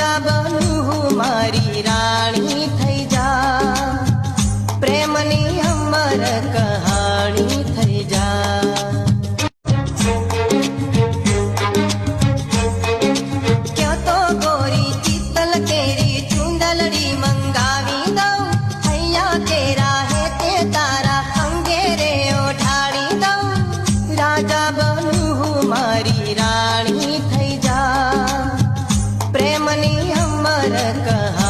રાજા બનું હું મારી રાણી થઈ જા, પ્રેમની અમર કહાણી થઈ જા। ક્યાં તો ગોરી ચિત્તલ કેરી ચુંદલડી મંગાવી દઉં, હૈયા કેરા હે તે તારા અંગે રે ઓઢાડી દઉં। રાજા બનું હું મારી રાણી થઈ જા, પ્રેમની અમર કહાણી